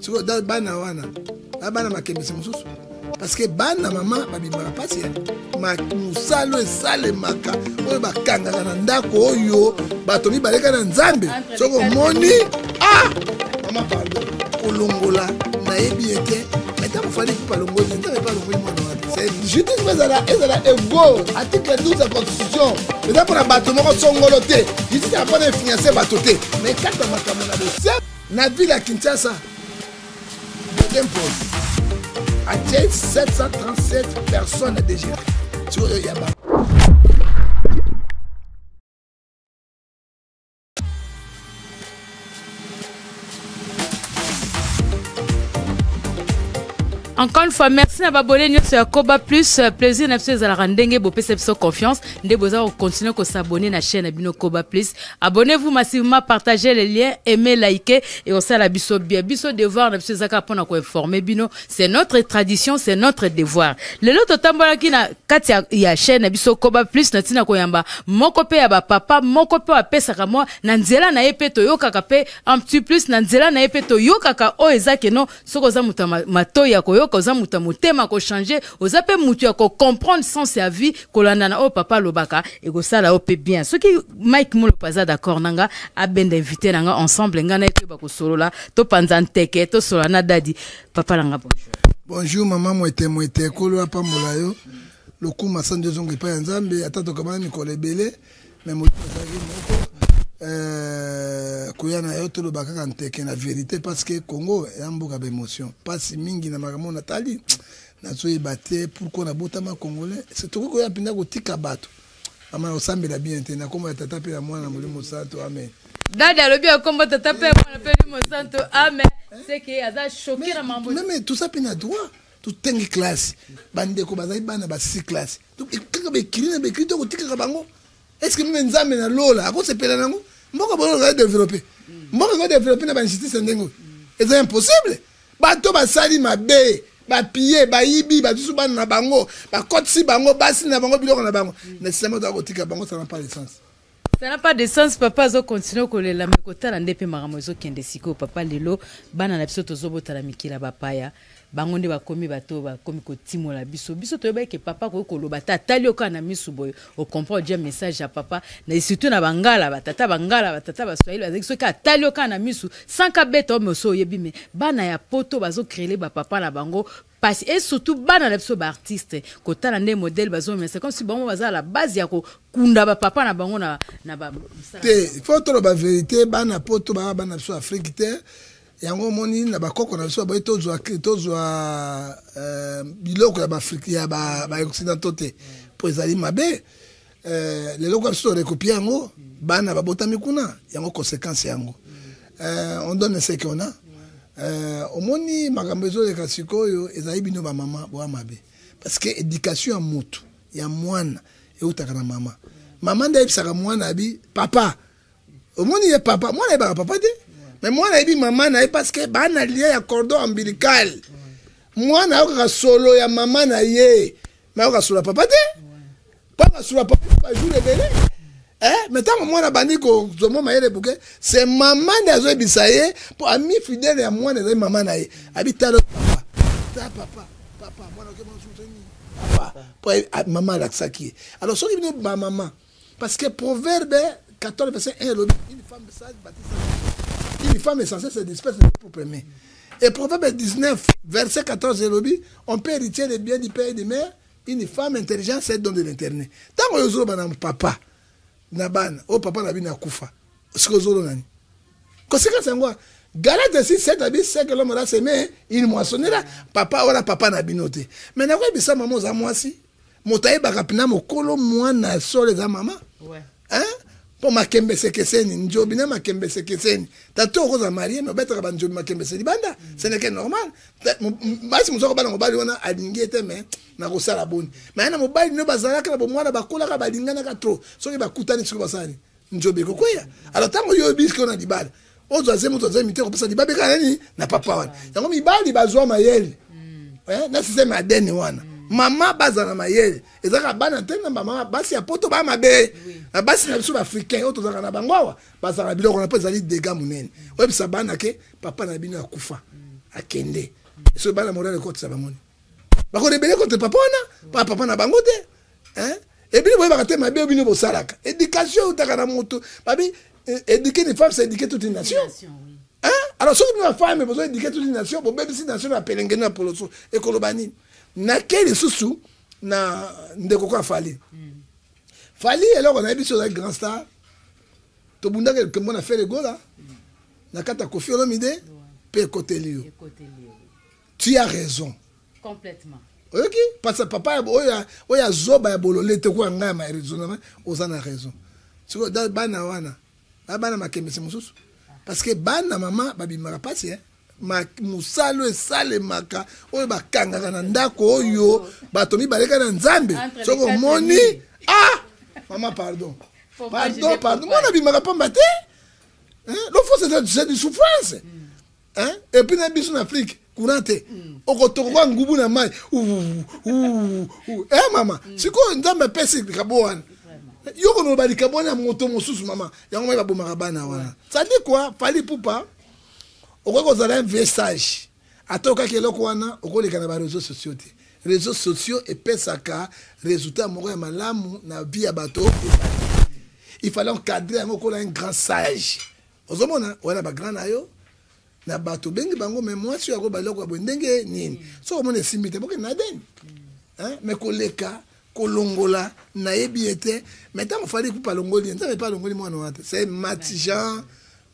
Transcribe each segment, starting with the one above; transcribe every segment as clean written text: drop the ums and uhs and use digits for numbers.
siko da bana wana bana makembese mususu parce que bana mama babimaka pasi ma musalo esale maka oyo bakangaka na ndako oyo bato mibaleka na nzambe soko moni mama pardon kolongola nayebi ete maintenant il fallait pas longola n'était pas longola moi c'est justice mais elle a ego article 12 de la constitution mais pour la bato moko songoloté justice a pas influencer bato te mais quand on m'a kamona dossier na ville à Kinshasa deuxième pause à 737 personnes déjà tu vois il y a encore une fois, merci à abonner sur Koba Plus. Plaisir de la rendre pour perception confiance. Nous devons continuer à s'abonner à la chaîne Koba Plus. Abonnez-vous massivement, partagez les liens, aimez, likez et aussi à la biso bien. Biso devoir, nous sommes à informer bino. C'est notre tradition, c'est notre devoir. Le lot de tambola qui na katia ya chaîne biso Koba Plus na tina koyamba. Moko pe ya ba papa, moko pe wa pesa ka moi. Nanzela na epe to yo kaka pe un petit plus nanzela na epe to yo kaka o ezake no soko za mato ya koyo koza muta mutema ko changer oza pe mutu ya ko comprendre sans sa vie ko landa na o papa lobaka e ko sala o pe bien ce qui Mike Molo paza d'accord nanga a ben d'inviter nanga ensemble ngana e ba ko solola to panza nteke to solana dadi papa nanga bonjour maman moete kolo apambola yo lokuma sande zonge pa nzambe atato kama ni ko lebele mais mutu azaki moko koyana yo to lobaka kanteke na vérité parce que Congo ya mboka d'émotion passe mingi na makambo na tali na soyi baté pourquoi na botama congolais c'est tout ko ya pinda ko tika bato ama osambela bien te na kombo ya tata pe ya mwana molimo santo amen dada lobi akombo tata pe mwana pe molimo santo amen c'est que aza choqué na mambo mais tout ça pina droit tout tengi classe bande ko bazai bana ba 6 classe donc kaka be kilina be krito ko tika bango est-ce que même nzambe na lola ako sepela nango mboko bolo ga développer mboko ga développer na ba justice ndengo c'est impossible bato ba sali mabe ba piller ba yibi ba tusu bana na bango ba kotsi bango basi na bango biloko na bango nécessairement doit kotika bango ça n'a pas de sens. Ça n'a pas de sens papa zo continue ko lela me kotala ndepe maramo zo kende siko papa lelo bana na biso tozo botala mikila bapaya bango nde bakomi bato bakomi ko timola biso to ba ke papa ko koloba tali oka na misu boy o comprendre dia message ya papa na surtout na bangala batata baswahili bazaki so ka tali oka na misu sans ka beto me so yebi me bana ya poto bazo créer ba papa na bango parce et surtout bana na biso ba artiste ko tala nde modèle bazo mais c'est comme si bango baza la base ya ko kunda ba papa na bango na ba te faut to ba vérité bana poto bana biso Afrique te yango moni na bakoko na biso boy tozwa biloko ya baafrika ya ba occidentaux te po ezali mabe lelo kwa biso recopier yango bana babotami kuna yango conséquence yango on donne ce qu'on a omoni makambo ezoleka sikoyo ezali bino ba mama bo mabe parce que éducation ya mutu ya mwana eutaka na mama nde ebisaka mwana abi papa omoni ye papa mwana ebaka papa te mais moi na ebi maman na parce que bana lié ya cordon ombilical moi na ka solo ya maman na ye mais ka solo papa te pas ka solo papa pas jour de belé mais tant moi na bandi ko zomo mayele bouquet c'est maman na zo bisaye pour ami fidèle ya moi na maman na ye habita le papa moi na ke mon soutenu papa pour maman la saki alors so ki ba maman parce que proverbe 14 verset 1 une femme sage bâtit une femme est censée se disperser pour aimer. Et Proverbe 19, verset 14, on peut hériter les biens du père et de mère. Une femme intelligente, c'est le don de l'éternel. Tant que vous avez papa, oh papa n'a pas kufa. Ce que vous avez. Conséquence, c'est quoi? Galate 6, 7, c'est que l'homme a semé, il moissonne là. Papa, voilà, papa n'a pas noté. Mais n'a pas ça, maman, à moi aussi. Mon taille, barapina, mon colo, moi, n'a sur les maman. Ouais. Hein? Pour ma kembe sekeseni njobi na ma kembe sekeseni tato ko za marié mais betra ba njobi ma kembe sekeseni banda ce n'est que normal basi muzoko bana mobali wana alingete mais na ko sala boni mais na mobali no bazala ka bo mwana bakola ka balingana ka trop soki bakutani siko basani njobi ko koya alors tango yo bisko na dibala ozo azemu to azemu te ko pesa dibabe ka nani na papa wana tango mibali bazwa mayele na système adene wana mama bazana mayele ezaka bana tena mama basi ya poto ba mabe basi na biso africain oto zaka na bangowa bazaka biloko na pesa li dégâts munene webisa bana ke papa na bino akufa akende so bana morale côté ça bamoni ba ko rebelle contre papa na papa na bango te hein et bien boye ba te mabe obino bo salaka éducation utaka na moto babi éduquer les femmes c'est éduquer toute une nation hein alors ceux qui ont femme besoin d'éduquer toute une nation bon même si nation a pelengena pour le so et kolobani na quel susu na ndeko kwa fali alors on a vu sur un grand star to bunda que mon affaire go là na kata Koffi Olomide pe côté Lio tu as raison complètement ok parce que papa oya zoba ya bolole te ko nga ma raisonnement ozana raison siko da bana wana bana makemesi mususu parce que bana mama babimaka pasi hein ma musalo esale maka oyo bakangaka na ndako oyo bato mibaleka na nzambe soko moni maman pardon moi bimaka pamba te hein le faux c'est du souffrance hein et puis na biso en Afrique courante okotoko ngubu na mai mama siko nzambe pesi kabwana yoko no bali kabwana moto mosusu mama yango mai babomaka bana wana ça dit quoi fali pupa okoko zala un vestige atoka keloko wana okoleka na ba réseaux sociaux te réseaux sociaux epesaka résultat moko ya malamu na vie ya bato il fallait encadrer yango kola un grand sage ozomona wana ba grand ayo na bato bengi bango mais moi sur ko baloko bo ndenge nini so omona simite boke na deni hein mais koleka kolongola na yebiete mais tant fallait couper longoli nta pas longoli moi no c'est Matthieu Jean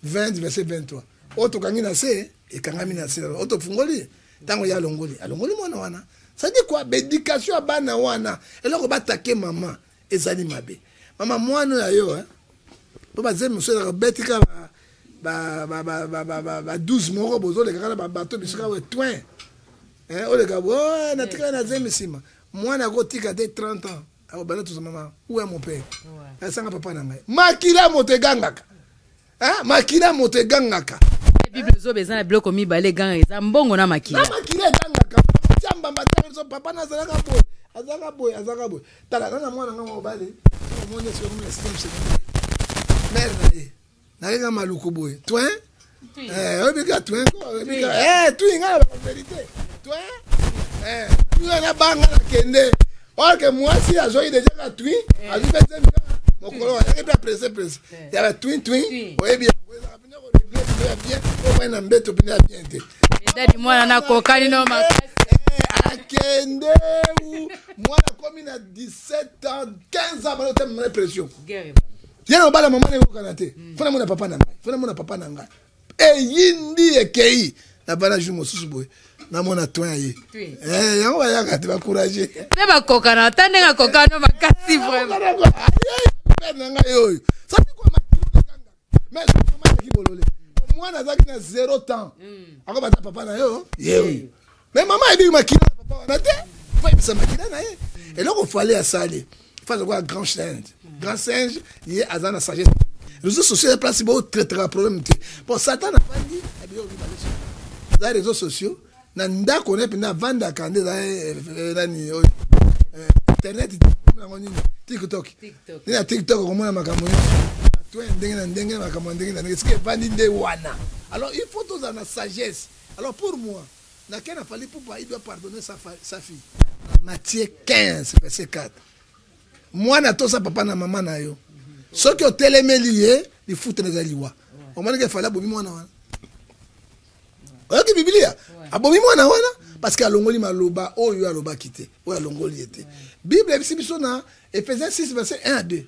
20 verset 23 oto kangina se e kangami na se oto fungoli tango ya longoli alongoli mwana wana ça dit quoi éducation bana wana eloko batake maman ezali mabe mama mwana ya yo hein po bazeme so betika ba 12 moko bozo le kala ba bato bisika we twin hein o le gabo na tika na zeme sima mwana ko tika de 30 ans ako bana tout maman où est mon père ouais ça nga papa na ngai makila motegangaka hein makila motegangaka bible zo bezana bloko mi bale ganga eza mbongo na makila gangaka chamba mbata so papa na zalaka boy azaka boy tala na mwana ngamo bale mwana sur le système c'est merde na nga maluko boy toi obika toi toi nga la vérité toi tu na banga na kende ok moi si a joie déjà la tui a lui fait mon colo il est pressé il y a twin ouais bien bien on va mbeto bien bien dadi mwana na kokani no makasi akende mwana komi na 17 ans 15 ans balote mna pression yana bala mama ne kokanate fona mona papa na ngai yindi ekei na bana jumo susu boy na mona toya ye yango ba yaka te ba courage ne ba kokana tande nga kokano makasi vraiment na ngai yoyo ça dit quoi mais comment ki bolole mwana zaki na 0 temps ako bata papa na yo yewi mais maman ebi makina papa na te faut ça makina na ye et donc il faut aller à saler faut avoir grand singe il est azana sagesse les réseaux sociaux place beau très problème bon Satan a pas dit et bien on va aller sur les réseaux sociaux na ndako ne pina vanda kande za ni internet na ngoni TikTok ni TikTok comme na makambo toi ndenge makambo ndenge na ce que vandi de wana alors il faut tous en sagesse alors pour moi na kena fallait pour il doit pardonner sa fille Matthieu 15 verset 4 moi na to sa papa na maman na yo ceux qui ont télémé lié il faut les aliwa au moins qu'il fallait bomi mwana wana ok biblia abomi mwana wana parce que alongoli maloba oyo aloba kité oyo alongoli était bible biso na Ephésiens 6 verset 1 à 2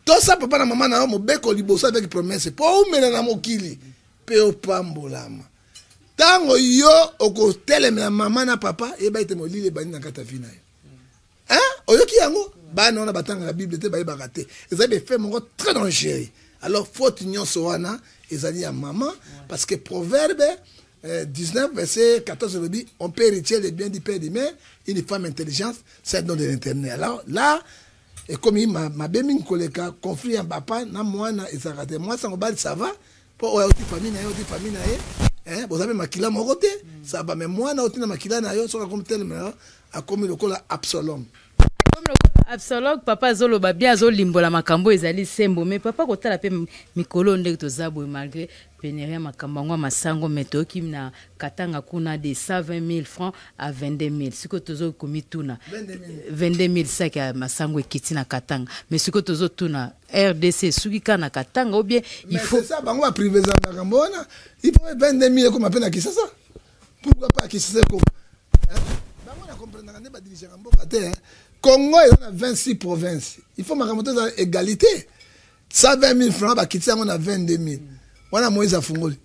tout ça papa na maman na mo beko liboso avec promesse pour mena na mokili pe opambolama tango yo okotelemela mama na papa eba ite molile bani na kata vina yo hein oyoki yango bana na batanga la bible te ba yeba te ezali fait mongo très dangereux alors faute nyonso wana ezali ya maman parce que proverbe 19 verset 14 le dit on peut hériter les biens du père et de mère une femme intelligente c'est le nom de l'internet alors là et comme il m'a bien koleka conflit en papa na mwana ezakate moi ça ngobali ça va pour oyoki famille na ye hein vous avez makila moko te ça va mais moi na otina makila na yo soka comme tel mais a comme le kola Absalom absolgue papa azoloba bien azolimbola makambo ezali sembo mais papa kotala pe mikolo ndenge tozabo malgré pénéria makambo ngwa masango metoki na katanga kuna de 120 000 francs à 22 000 siko tozo komituna 22 000 sac ya masango ekiti na katanga mais siko tozo tuna RDC suki kana katanga ou bien il faut ça bango va privé za makambo wana il faut 22 000 comme appelle na Kisasa pourquoi pas Kisasa comme bango na comprendre ngane ba diriger mboka te Congo il a 26 provinces. Il faut marquer dans égalité. 120 000 francs, bah quitter on a 22 000. On a Moïse à Fungoli.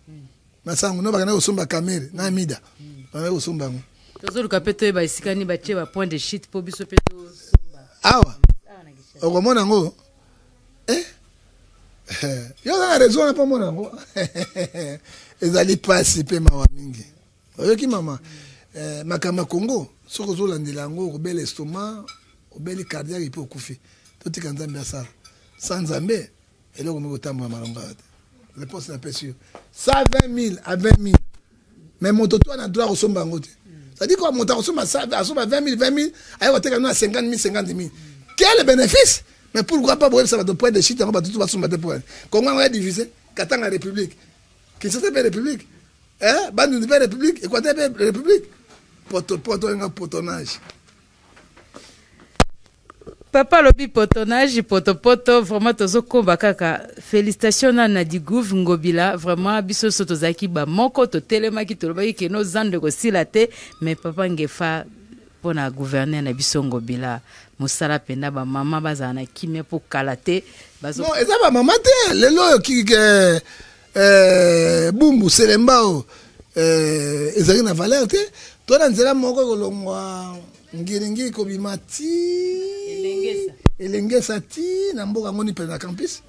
Mais ça on a pas au somba camere, na mida. On a au somba. Tozo le capete ba isikani ba tche ba point de shit po biso peto somba. Awa. O comment nango? Yo a raison na pas mon nango. Ezali participer mawa mingi. Oyo ki mama. Makama Congo, soko zo landela ngo ko bel estomac. Au bel cardiaque il peut couper tout est quand même ça sans zambe et là on me tamba malonga le poste n'a pas sûr 120 000 à 20 000 mais mon toto a droit au somba ngote ça dit quoi monter au somba ça à somba 20 000 ayo wateka na 50 000 50 000 quel bénéfice mais pourquoi pas ça va de point de shit on va tout va somba de point comment on va diviser Katanga république qui c'est la république bande de république Équateur république potonnage. Papa lobi potonnage poto vraiment tozo komba kaka félicitations na di gouv ngobila vraiment biso soto zaki ba moko to telema ki to lobi ke no zande ko silate mais papa ngefa pona gouverner na biso ngobila musala penda ba mama bazana kimia po kalate bazo non eza ba mama te lelo ki bumbu selembao ezali na valeur te to na nzela moko kolongwa ngiringi ko bimati elengesa ti na mboka ngoni pe na campus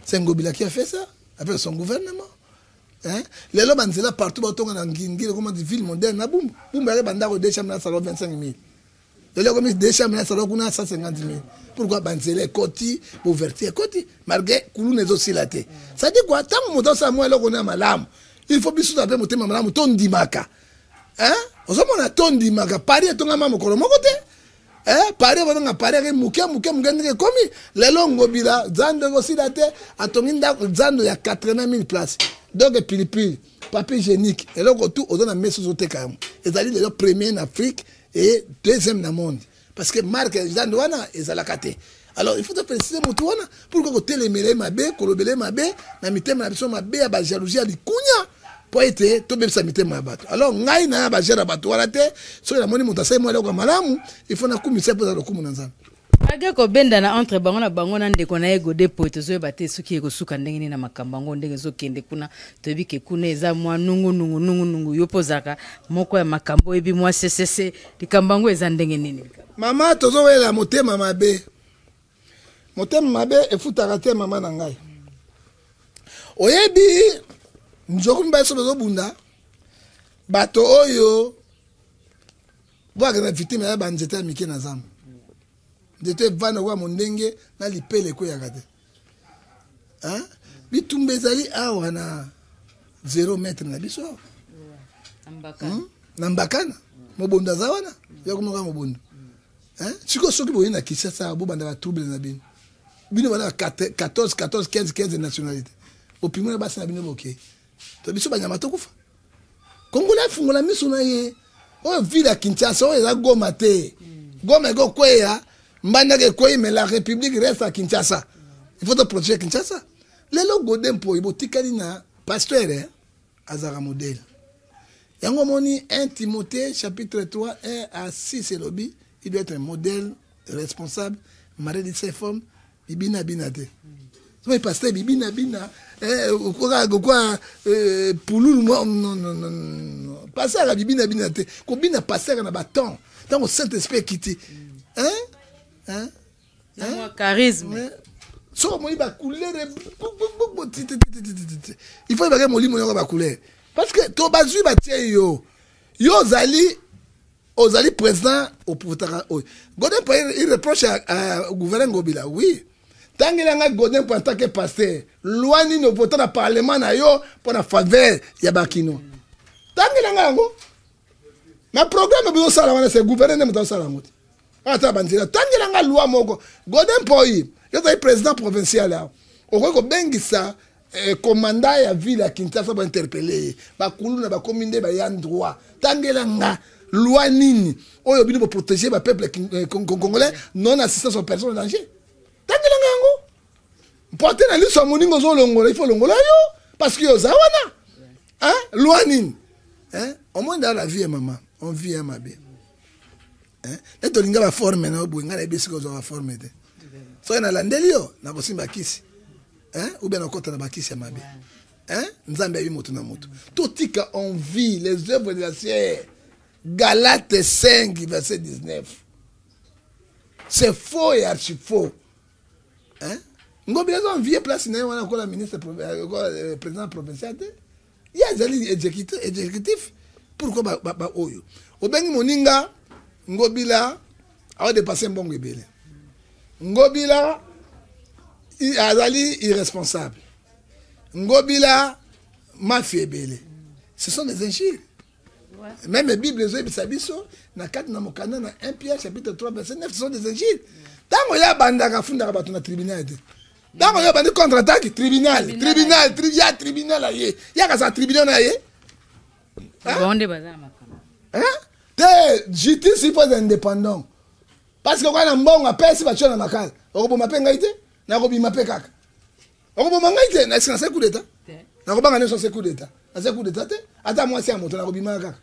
c'est Ngobila qui a fait ça avec son gouvernement lelo banzela partout batonga na ngingire comme des villes modernes na bumbu bumbu banda ko deux chambres na salon 25 000 lelo comme deux chambres na salon kuna 150 000 pourquoi banzela koti ouverture koti malgré kulu nezo silate ça dit quoi tant moto ça moi lelo na malamu il faut biso taper motema malamu tondimaka ozomona tondimaka pari tonga mama ko moko te pare bonga pare muke ndenge komi lelo Ngobila zando ngosilate atongi ndako zando ya 80 000 places donc pilipili papier hygiénique et là tout ozona meso zoteka ezali le premier en Afrique et deuxième dans monde parce que marque zando wana ezalaka te alors il faut te préciser mutu wana pour que telemele mabe kolobele mabe na mitema na biso mabe ya ba jalousie ya likunya po ete to bebisa mitema bato alors ngai na ba gera bato wala te so la moni muta sai mo leko malamu il faut na kumisa po za lokumu na nzambe age ko benda na entre bango na bango na ndeko na ego depo to bate suki eko suka ndenge na makambango ndenge zo kende kuna to bike kuna eza mwa nungu yopozaka moko ya makambo ebi mwa CCC likambango eza ndenge nini mama tozo wela motema mabe efutaka te mama na ngai oyebi njoku mbaso bezo bunda bato oyo bwaga na victime ya banzete ya mike na zamu ndete vana kwa mondenge na lipele ko yakate bitumba ezali awa na 0 metre na biso na mbakana mobonda za wana yakomoka mobondo siko soki boyi na Kinshasa bobanda ba trouble na bino bana 15 nationalité opimona basi na bino boke to biso banyama to kufa kongola fungola miso na ye o ville Kinshasa o eza Goma te Goma go kweya mbanda ke kweyi mais la république reste à Kinshasa il faut te protéger Kinshasa lelo godem po ibotikali na pasteur azara modèle yango moni 1 Timothée chapitre 3 1 à 6 lobby il doit être un modèle responsable mari de ses femmes bibina binate so pasteur bibina quoi pouloul non pasteur la bibina binate ko bina pasteur na baton tant au Saint-Esprit quitté charisme so moi ba couleur il faut ba molimo yo ba couleur parce que to bazui ba tie yo ozali président au pouvoir Godin pour il reproche au gouvernement Ngobila oui tant qu'il a Godin pour en tant que pasteur loi ni no voter dans parlement na yo pour la faveur ya bakino tant qu'il a ngo ma programme bi osala wana c'est gouvernement muta osala ngoti ata bandila tangelanga loi moko Godin Poi yo tay président provincial là oko bengisa commandant ya ville ya Kinshasa ba interpeller ba kuluna ba commune ba yan droit tangelanga loi nini oyo bino protéger ba peuple congolais non assistance aux personnes en danger tangelanga yango porter na liso moningo zo longola il faut longola yo parce que yo zawana hein loi nini hein au moins dans la vie maman on vit à ma bien hein et to linga ba forme na obu ngala ebisi ko zo ba forme te so na landeli yo na kosimba kisi hein ou bien na kota na bakisi ya mabe hein nzambe ayi moto na moto totika on vit les œuvres de la chair. Galates 5 verset 19 c'est faux et archi faux hein ngobila on vient place na wana ko la ministre président provincial il y a des exécutifs pourquoi ba oyo obengi moninga ngobila a dépassé mbongo ebele ngobila azali irresponsable ngobila mafia ebele ce sont des injures. Même la Bible, na 4 na mokanda na 1 Pierre chapitre 3 verset 9 ce sont des injiles. Tango ya bandaka funda ba na tribunal de. Tango ya bandi contre-attaque tribunal aye. Ya ka sa tribunal na ye. Bonde bazama. Hein? Te justice il faut être indépendant. Parce que quand on mbongo apesi ba chona makala. Oko ma penga ite na ko bima pe kaka. Oko ma ngaite na sina coup d'état. Na ko banga ne so coup d'état. Na coup d'état te ata moi si amoto na ko bima kaka.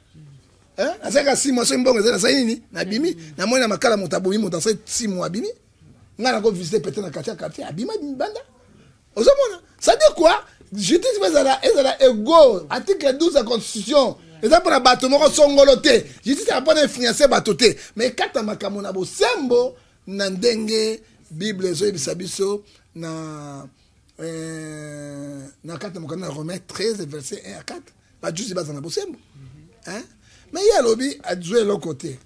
Hein? Asaka 6 mois so mbongo zela sa nini na bimi na mwana makala motabomi motansa 6 mois bimi. Ngana ko visiter peut-être na quartier abima banda. Ozomona. Ça dit quoi? Justice ezala ego article 12 de la constitution. Eza pour bato moko songolote. Justice a pas influencer bato te. Mais kata makambo na bosembo na ndenge Bible zo bisabiso na kata mokana Romains 13 verset 1 à 4. Ba juste basa na bosembo. Hein? Mais il y a lobby à jouer l'autre côté.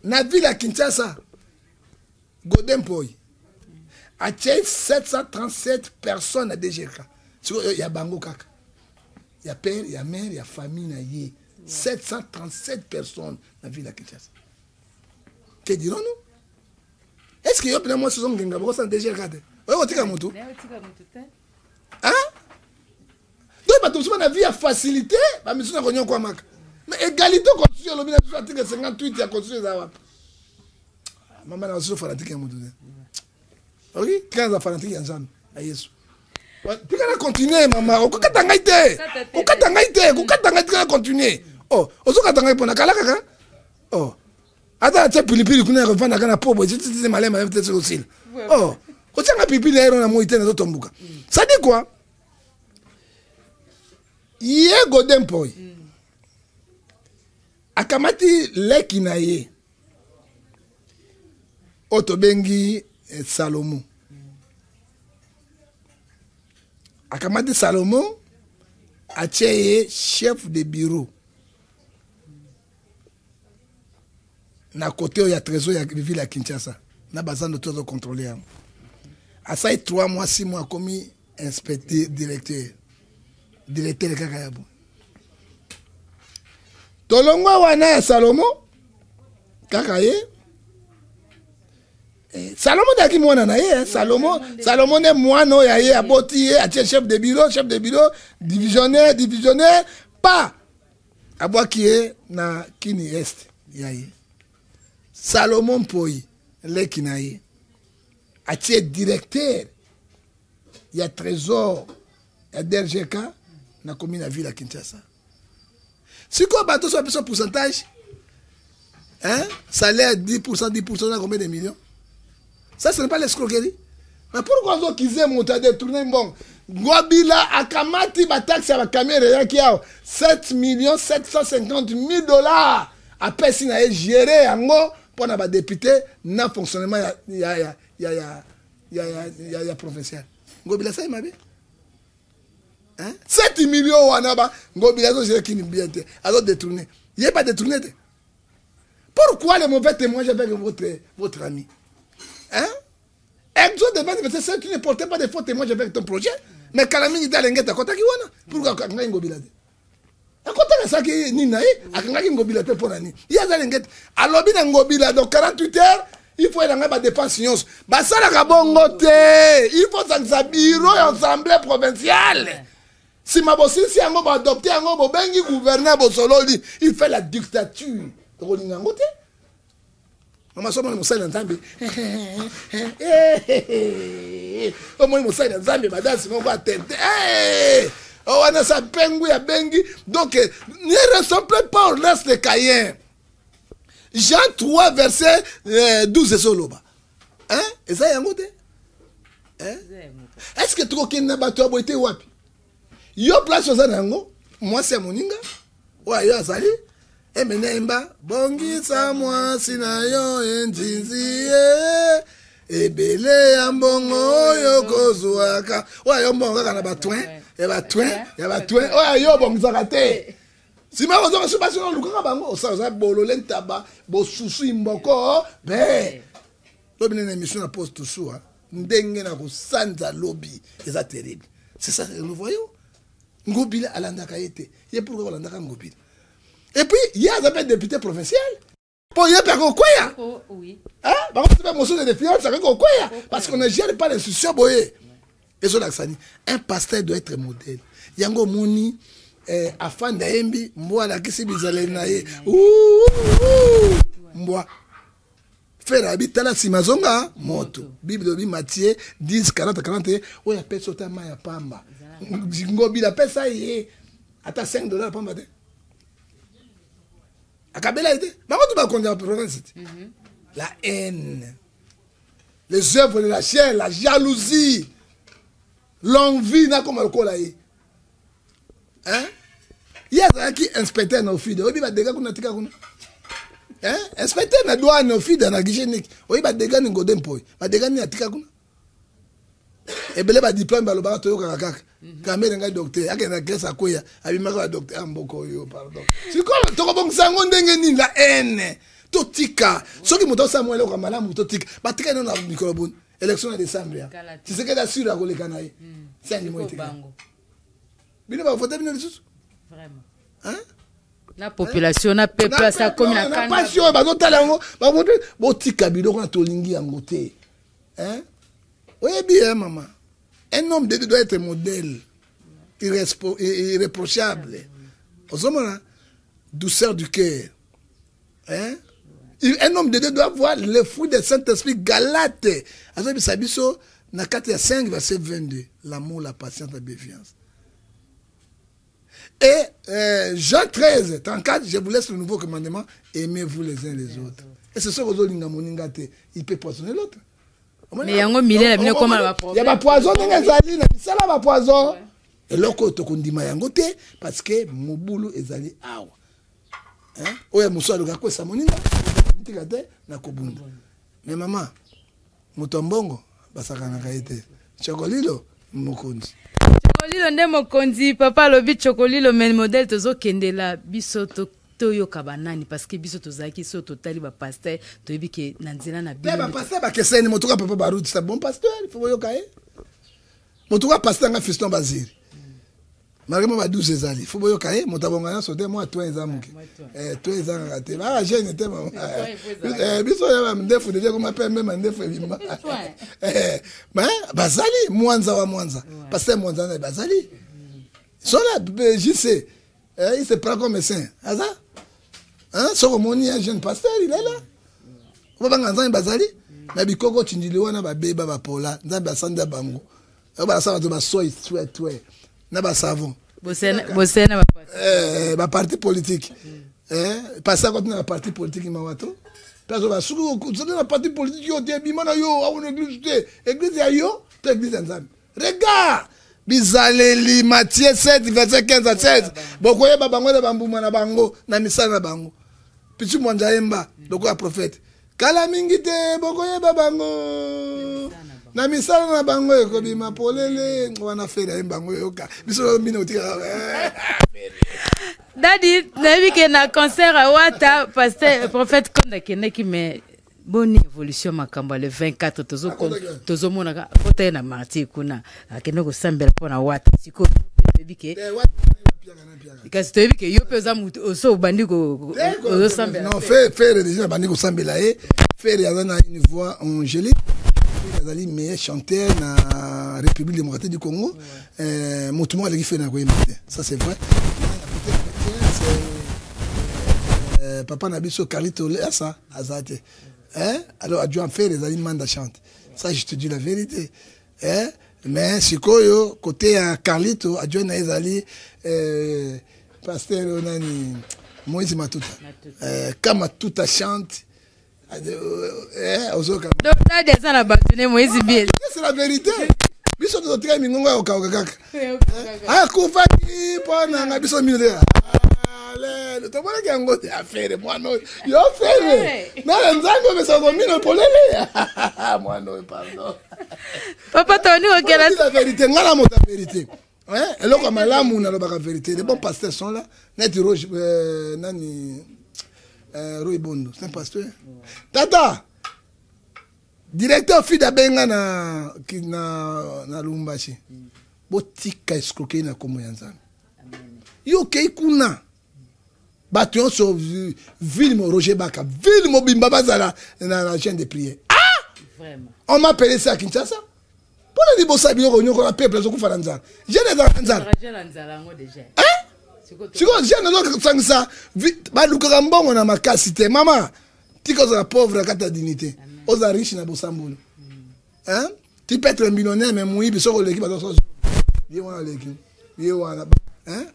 Na ville à Kinshasa, Godin Poi, a 737 personnes à DGK. Il y a Bango Kaka. Il y a père, il y a mère, il y a famille. 737 personnes dans la ville à Kinshasa. Que dirons-nous? Est-ce qu'il y a plein de gens qui sont dans DGK? Oui, on tient à moto. Hein? Donc, tout le vie a facilité, mais égalité constitution, l'article 58 de la constitution. Maman a aussi fanatique. Ok? 15 fanatiques ensemble. Tu vas continuer, maman. On va continuer. Oh, on va continuer. Oh, attends, tu pilipili kuna revendre na pauvre, tu malais malais peut-être aussi. Oh, quand tu as pilipili na moïté na tombuka. Ça dit quoi? Yé Godin Poi akamati leki na ye otobengi Salomon akamati Salomon atie chef de bureau na côté ya trésor ya ville ya Kinshasa na bazan de tout contrôler a ça 3 mois 6 mois commis inspecteur directeur kaka yabo tolongwa wana ya Salomo kaka ye Salomo daki mwana na ye Salomo ne mwana ya ye aboti ye atie chef de bureau divisionnaire pas abwaki ye na kini est ya ye Salomon Poi leki na ye atie directeur ya trésor ya DRGK na commune la ville à Kinshasa. Si quoi bateau soit un pourcentage, hein, salaire 10%, combien de millions? Ça, ce n'est pas l'escroquerie. Mais pourquoi ils qu'ils aiment monter détourner bon? Gwabila akamati ba taxe à la caméra qui a 7 750 000 $. Après, si na géré ango pour na ba député na fonctionnement ya professionnel. Gwabila ça m'a bien. 7 millions wanaba ngobila zo j'ai qui bien te alors détourner il est pas détourné. Pourquoi les mauvais témoins avec votre ami hein Exode de 20 verset tu ne portais pas de faux témoins avec ton projet mais Kalamini dalengeta kota ki wana pourquoi ngobila de kota saki nina akangaki ngobila te pona ni ya za lengete alobi na ngobila dans 48 heures il faut elanga ba dépense nyonso basalaka bongo te il faut sangisa bureau ya assemblée provinciale si mabosisi yango baadopte yango bobengi gouverneur bosololi il fait la dictature tokolinga yango te omasomona mosali na nzambe omoni mosali na nzambe badansi moko atente wana sa pengu ya bengi donc ne ressemble pas au reste de Caïn. Jean 3 verset 12 soloba eza yango te est-ce que tokokende na bato ya boye te wapi yo place oza na yango mwasi ya moninga oyo yo azali emenemba bongisa mwasi na yo enzinzi ebele ya mbongo oyo kozwaka oyo yo mbongo kaka na batwin ya batwin oyo yo bongisaka te sima ozonga so basi olukaka bango oza bolole ntaba bosusu imboko be lobi nene émission na pose tusu ndenge na kosanza lobi eza terrible c'est ça nous voyons ngobila alandaka yete ye pourquoi alandaka ngobila et puis il y a un député provincial pour y avoir quoi ya oui par contre c'est motion de défiance avec quoi ya parce qu'on ne gère pas l'institution boye et sur l'accent un pasteur doit être modèle yango moni afin d'embi mboa la kisi bizale naye mboa faire habiter la simazonga moto bible de Matthieu 10 40 41 oya pesa tama ya pamba ngobila pesa ye ata $5 pamba te akabela ite bango tu ba konja province la haine les œuvres de la chair la jalousie l'envie na comme le kola yi y'a qui inspecteur na ofide obi ba dega kuna tika kuna inspecteur na douane na ofide na hygiénique obi ba dega ni ngode mpoi ba dega ni atika kuna ebele ba diplôme ba loba to yoka kaka kamere ngai docteur akena kesa koya abimaka docteur amboko yo pardon sikola to ko bongisa ndenge ni la haine to tika soki moto Samuel ko malamu to tika ba tika no na microbone élection de décembre tu sais que da sur ko le kanaye c'est ni moite bino ba voter bino lisusu vraiment la population na peuple ça comme na kana passion ba totala ngo ba voter botika biloko na tolingi yango te oui bien maman un homme de Dieu doit être modèle irréprochable aux hommes douceur du cœur un homme de Dieu doit avoir le fruit du Saint-Esprit. Galate azobi sabiso na 4 5 verset 22 l'amour la patience la bienveillance. Et Jean 13 34 je vous laisse le nouveau commandement, aimez-vous les uns les autres. Et c'est ce que vous linga moninga te il peut poisonner l'autre. Mais yango milé na comme la problème. Il y a pas poison nga zali na bisala ba poison. Et loko to kondima yango te parce que mobulu ezali awa. Oya musalo ka kwesa moninga tika te na kobunda. Mais maman mutombongo basakana kaite. Chokolilo mokonzi. Chokolilo nde mokonzi papa lobi chokolilo men modèle tozo kendela biso toyo kabanani parce que biso tozaki so totali ba pasteur toyebi ke nanzela na biso. Ba pasteur ba keseni motuka papa baruti c'est bon pasteur il faut yoka motuka pasteur nga fiston baziri. Maremo ba 12 ezali faut yoka motabonga na sote moi toi ezamuki. Toi ezanga te ba jeune te maman. Biso ya mndefu de ko mapembe même mndefu ebimba. Mais bazali mwanza wa mwanza pasteur mwanza na bazali. Sola je sais il se prend comme saint. Aza Soromoni un jeune pasteur il est là. On va nganza bazali na bikoko tindili wana ba beba ba pola nzambe asanda bango. Ba sa ba soy toi na ba savon. Bosena ba pasteur. Ba parti politique. Passer contre na parti politique mawato. Parce que suku c'est na parti politique yo te bimana yo a une église te église ya yo te église nzambe. Regarde Bizaleli Matthieu 7 verset 15 à 16. Bokoye babango na bambuma na bango na misala na bango. Pichu mwanja yemba doko ya prophète. Kala mingi te bokoye babango. Na misala na bango ekobima polele wana fera yembango yoka. Biso mino tika. Dadi nabi ke na concert à Wata pasteur prophète Konda keneki mais bonne évolution makamba le 24 tozo mona kota na marti kuna akeno ko sambela pona Wata siko bebike kasi toyebi ke yo mpe oza motu oso obandi ozosambela non Fere déjà bandi kosambela ye Fere aza na une voix angélique azali meilleur chanteur na République démocratique du Congo motu moko aleki Fere na koyemba te ça c'est vrai papa na biso Carlito ça aza te alors adjoint Fere ezali manda chante ça je te dis la vérité mais sikoyo côté à Carlito adjoint na ezali pasteur nani Moïse Matuta kama Matuta chante c'est la vérité biso tozotika mingongo ya kokauka kaka akufaki mpo nanga biso minute tomonaki yango te afere mwana oyo yo fere na nzambe opesa komino polele mwana oyo pardon papa toni okela la vérité nga na moto ya vérité eloko ya malamu nalobaka vérité les bons pasteurs sont là neti roge nani Roy Bondo c'est un pasteur tata directeur fida benga na Lubumbashi botika escroquer na komo ya nzambe yo kei kuna bato nyonso ville mo Roger Baka ville mobimba bazala na chaîne de prière vraiment on m'a appelé ça à Kinshasa pour le libosa biloko nyoko na peuple zokufa na nzala jeune za nzala siko jeune zo sangisa balukaka mbongo na makasi te mama tika za pauvre kata dignité oza riche na bosambolo tu peux être un millionnaire mais muibi soko leki bazo ye wana leki ye wana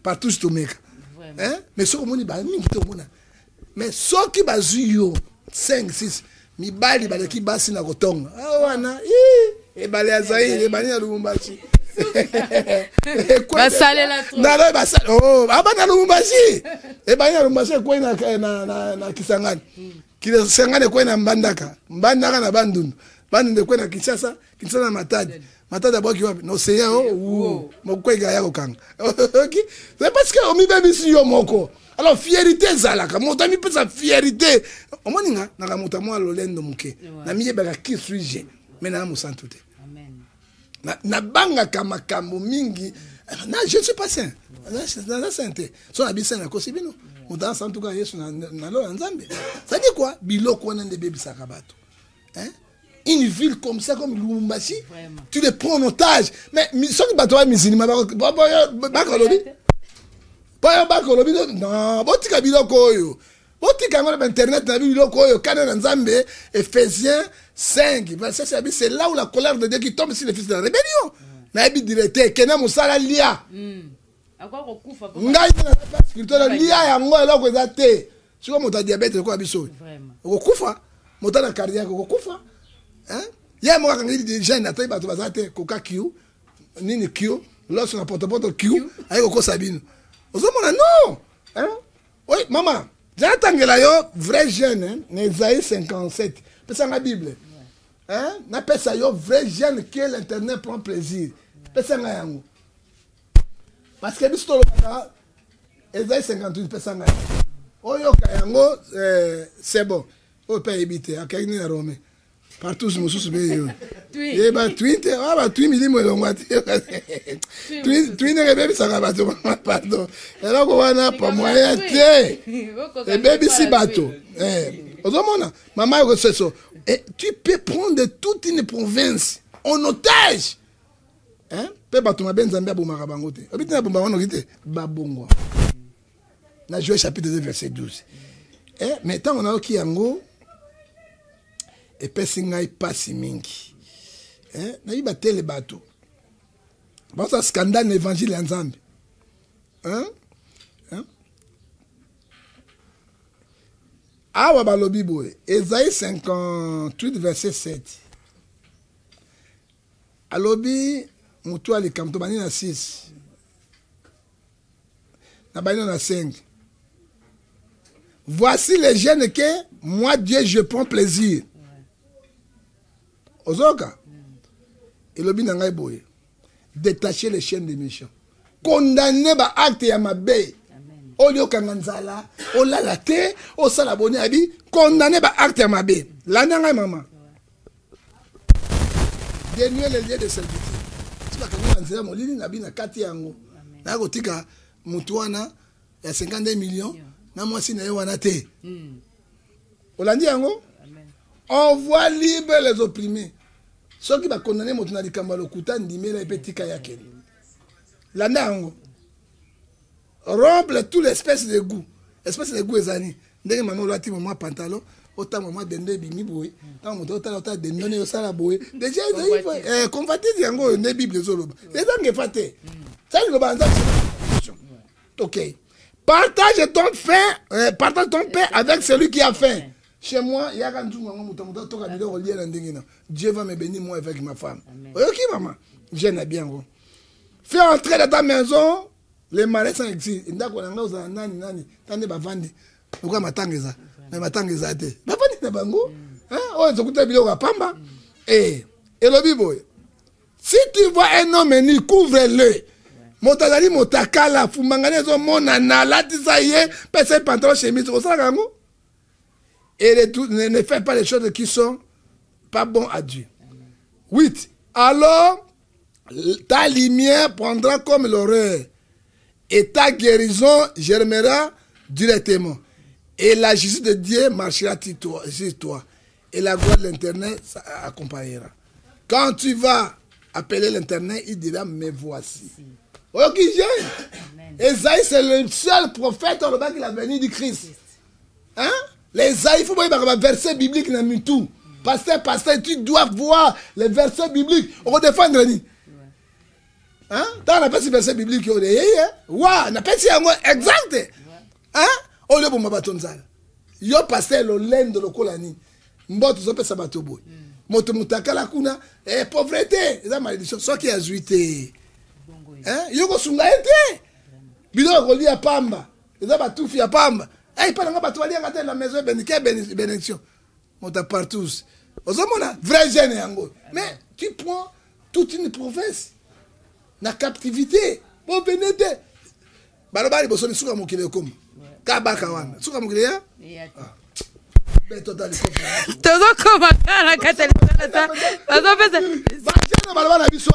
partout to make mais soko moni ba mingi to mona mais soki bazui yo 5 6 mibali baleki basi na kotonga wana ebale ya Zaire ebani ya Lubumbashi basalela trop na basala abana Lubumbashi ebani ya Lubumbashi kwa na Kisangani Kisangani kwa na Mbandaka na Bandundu kwa na Kinshasa na Matadi aboki wapi no seya mokwega ya kokanga OK c'est parce que omi baby si yo moko alors fierté zalaka moto mi pesa fierté omoninga na moto mo lolendo muke na miye baka qui suis-je mais na mo santu te amen na banga kama kambo mingi na je suis pas saint na sainté so na bisa na kosibino moto santu ka Yesu na lo nzambe ça dit quoi biloko wana nde bebi sakabato une ville comme ça, comme Lubumbashi, tu les prends en otage. Mais ceux qui battent les musulmans, non, botika biloko yo. Botika ngona internet na biloko yo kana nzambe Ephésiens 5 verset 7 c'est là où la colère de Dieu qui tombe sur les fils de la rébellion. Na bi directeur kena musala lia. Akwa kokufa pa. Ngai na place spirituelle lia yango eloko ezate. Siko moto diabète ko abiso. Vraiment. Kokufa, moto na cardiaque kokufa. Hier moi quand il dit jeune attends bato bazate coca Q nini Q lorsque na porte Q ayi ko Sabine ozomona non oui maman j'atangela yo vrai jeune Isaïe 57 pesa na Bible na pesa yo vrai jeune que l'internet prend plaisir pesa nga yango parce que biso tolobaka Isaïe 58 pesa nga oyo ka yango c'est bon o pa éviter akani na Rome partout je me suis souviens et bah twinte bah twin milimo longa twin et baby ça va bateau pardon et là on va pas moyen té et baby si bateau ozomona maman yo c'est ça et tu peux prendre toute une province en otage pe bateau mabenza nzambe abomaka bango te obitina bomba wana okite babongwa na Joël chapitre 2 verset 12 mais tant on a qui yango et pesi ngai pasi mingi na yiba tele bato basa scandale l'évangile ya Nzambe awa balobi boye Esaïe 58 verset 7 alobi mutu alikamto bani na 6 na bani na 5 voici les jeunes que moi Dieu je prends plaisir. Ozoka, elobi na ngai boye, détacher les chaînes des méchants, condamner ba acte ya mabe, olio kanganzala, olala te, osala boni abi, condamner ba acte ya mabe. La ngai maman, dénuer les liens de servitude. Tu vas kanganzala molini na bi na kati yango, na kotika Moutouana, il y a 52 millions. Na moi si na wana te. Olandi yango? On voit libre les opprimés. Ceux qui va condamner Moutouana di Kambalo Kouta ndime la petit kayake. Landa yango. Rompre toute l'espèce de goût. Espèce de goût ezani. Ndenge maman lati maman pantalon, autant maman dende bimi boy. Tant moto autant dende yo sala boy. Déjà convertir yango ne bible zoloba. Les gens qui faté. Ça le banza. OK. Partage ton pain avec celui qui a faim. Chez moi, il y a quand Dieu va me bénir moi avec ma femme. OK maman. J'aime bien. Fais entrer dans ta maison les malais sans exil. Ndako na ngauza nani tande bavandi. Pourquoi matangeza? Mais matangeza te. Bavandi na bango. Hein? Oh, nzokuta biloko ya pamba. Elobi boy. Si tu vois un homme ni couvre-le. Motazali motakala fumangane zo monana latisa ye pese pantalon chemise au sala kango. Et ne fais pas les choses qui sont pas bon à Dieu. 8. Alors ta lumière prendra comme l'horreur et ta guérison germera directement. Et la justice de Dieu marchera sur toi. Et la gloire de l'Internet accompagnera. Quand tu vas appeler l'Internet, il dira, mais voici. Ok, Esaïe, c'est le seul prophète au bas qui a venu du Christ. Hein? Les Esaïe, il faut voir les versets bibliques dans le tout. Pasteur, tu dois voir les versets bibliques. On va défendre. Hein? Dans la partie verset biblique, on est ouais, na pesi yango exact. Hein? On le bon mabatonzala. Yo pasteur le lendo lokolani. Mboto zo pesa bato boy. Moto mutakala kuna pauvreté, eza malédiction. So qui a zuité. Hein? Yo ko sunga ete. Bilo ko lia pamba. Eza batufi ya pamba. Pas nga bato balia ngata la maison bénédiction. Mota partout. Ozomona vrai jeune yango. Mais tu prends toute une province. Na captivité bon benete balobali boso ni suka mokile comme kabaka wana suka mokile ya total tozo koma kana katela ta bazo pesa bajana balobana biso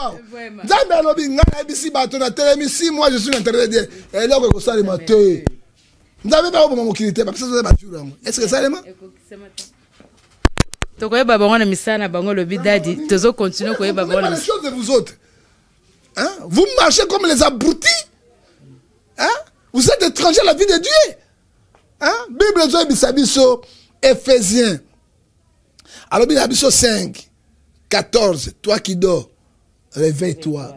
nzambe alobi ngana bisi bato na télémisi moi je suis interdit et là ko sali maté nzambe ba bomo mokile te ba pesa zo ba turo est-ce que ça lema to ko ba bango na misana bango lobi dadi tozo continuer ko ba bango na chose de vous autres. Hein? Vous marchez comme les abrutis. Hein? Vous êtes étrangers à la vie de Dieu. Hein? Bible Bisabiso, Ephésiens. Alors, Bisabiso 5, 14. Toi qui dors, réveille-toi.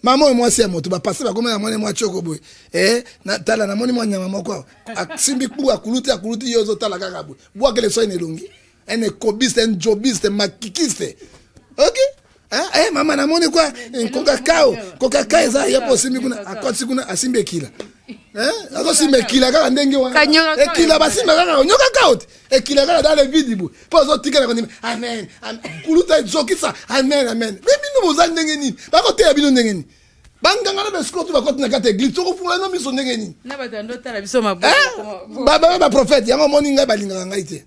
Maman et moi, c'est moi. Tu vas passer par comme maman et moi, chocobo. Natala, na moni moi, nyama quoi. Simbi pou akuluti yozo tala kakabu. Bois que les soins ne longi. Un écobiste, un jobiste, un maquikiste. Ok? Hein? Maman na moni quoi? Coca-Cola eza ya posimi kuna akoti kuna asimbe kila. Hein? Azo simbe kila kaka ndenge wana. E kila basimbe kaka nyoka kaut. E kila kaka dans le vide bu. Pozo tika na koni. Amen. Kuluta zokisa. Amen. Bibi no boza ndenge ni. Bako te abino ndenge ni. Banganga na besko tu bakoti na kata église. Toko fula no miso ndenge ni. Na batando tala biso mabo. Ba prophète yango moni ngai balinga ngai te.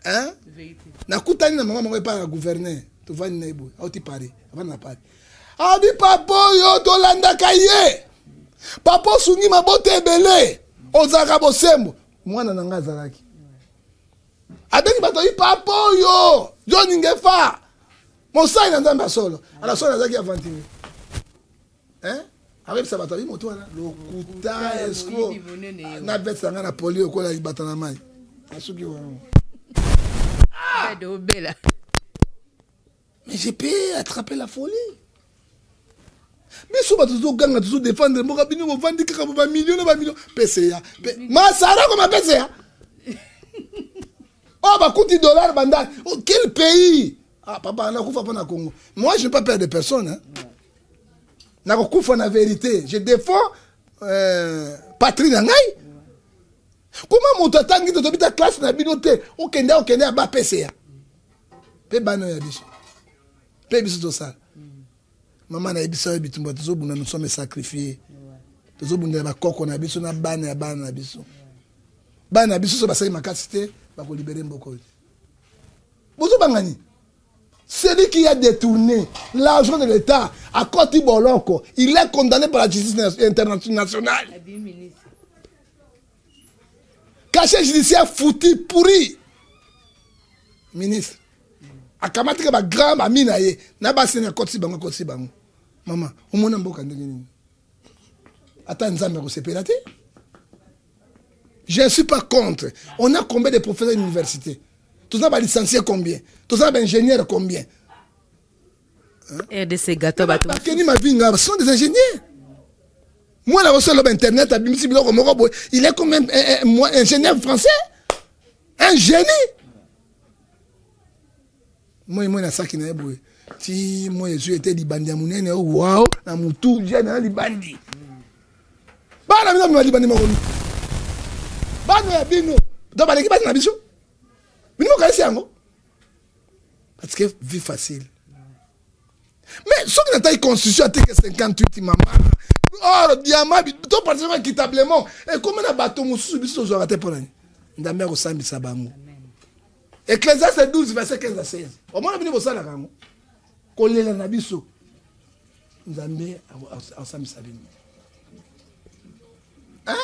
Hein? Na kutani na mama pa na gouverneur. Tu vas n'y aller, tu parles, avant de parler. Ah, dit papa, yo, Dolanda Kaye. Papa, Sungi, ma botte belé. Ozaka Bosembo. Moi, Nananga Zaraki. Avec Batoyi, papa, yo, John Ingefa. Mon sang est dans un solo. Alors, son Nazaki a ventilé. Hein? Avec ça, Batoyi, mon toit, le Kouta, Esco. Na bête, ça n'a pas polio, quoi, la Batanamai. Asuki, ah! Bella. Mais j'ai pu attraper la folie. Mais si on va toujours défendre, on va vendre millions. PCA. Ma Sarah comme PCA. Oh, bah, coûte $, banda. Oh, quel pays? Ah, papa, on a coupé pour Congo. Moi, je n'ai pas peur de personne. Hein. On a coupé la vérité. Je défends patrie Nangaï. Comment mon tatangi de ta classe n'a pas noté? On a bas PCA. Pe bano ya biso. Pe biso to ça. Maman na biso bitumba tozo buna nous sommes sacrifiés. Tozo buna ba koko na biso na bana na biso. Bana biso so basali makasite ba ko libérer mboko. Bozo bangani. Celui qui a détourné l'argent de l'État à Côte Boloko, il est condamné par la justice internationale. Cachet judiciaire foutu, pourri. Ministre. Akamati ka grand amina ye na basi na Côte Bango. Maman, au moins mboka ndenge nini. Attends nzambe ko sepela te. Je ne suis pas contre. On a combien de professeurs d'université? Tous ça va licencier combien? Tous ça va ingénieur combien? Et de ces gâteaux bateaux. Ce sont des ingénieurs. Moi, là, sur Internet, il est comme un ingénieur français. Un génie. Moi, je suis qui n'a pas. Si moi, je suis été libandi, waouh, na mutu, j'ai na libandi. Bah, la maison, je libandi, bah, nous, bino. Donc, bah, l'équipe, na biso. Mais nous, quand c'est parce que vie facile. Mais ce qui n'a pas constitution à 58 maman. Or, diamant, tout particulièrement équitablement. Et comme on a bateau, on subit ce jour à tes parents. Ndamé au sambi sabango. Ecclésiaste 12, verset 15 à 16. Au moins, on a venu au salaire. Collé la nabiso. Ndamé au sambi sabino. Hein?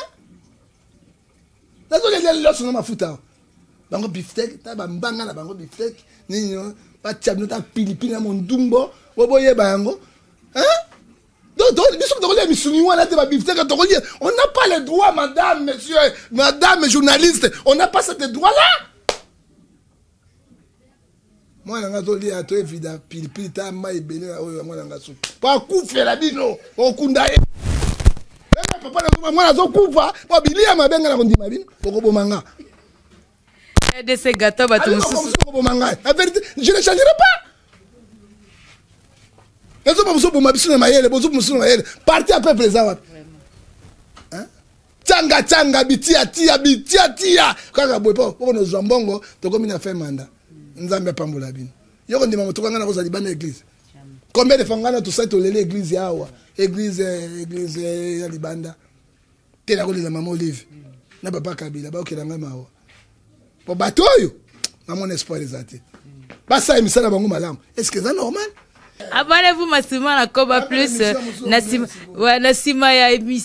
Là, on a l'autre nom à foutre. Bango beefsteak, ta bambanga na bango beefsteak. Ni pas tchabno ta pilipili na mondumbo. Boboye bango. Hein? Donc, on n'a pas le droit, madame, monsieur, madame journaliste, on n'a pas ce droit-là. Moi, je suis à toi, évidemment, pili, ta maille, moi, je suis pas couvert la bino, au kundaye. Moi, je suis couvert, moi, je suis ma benga, je suis pour que manga. De ces gâteaux, la vérité, je ne changerai pas. Parti après présent. Tchanga, bitia. Kaka boepo, pour nos jambongo, to comme il fait mandat. Nzambe pambola bin. Yo ndima motoka ngana ko libana église. Combien de fangana tout ça to l'église yawa. Église ya libanda. Tena ko les maman Olive. Na papa Kabila ba okela ngama wa. Po batoyo. Na mon espoir ezate. Ba ça emisala bango malamu. Est-ce que c'est normal? Abonnez-vous massivement à Koba Plus.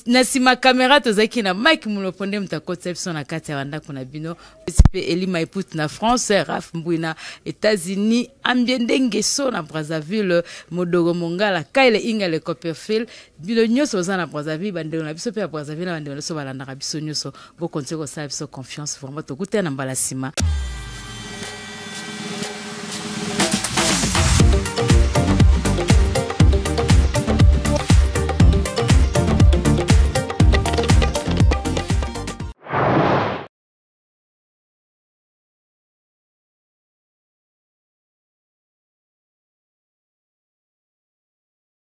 Nasima caméra tozaki na Mike Muloponde mtakotepso na kati ya wanda kuna bino. Eli Maiput na France, Raf Mbouina États-Unis, Ambiende Ngeso na Brazzaville, Modogo Mongala, Kaile Inga le Copperfield, bino nyoso za na Brazzaville, bandelo na biso pe ya Brazzaville na bandelo so balanda biso nyoso. Bo konse ko sa biso confiance vraiment to kutena mbala sima.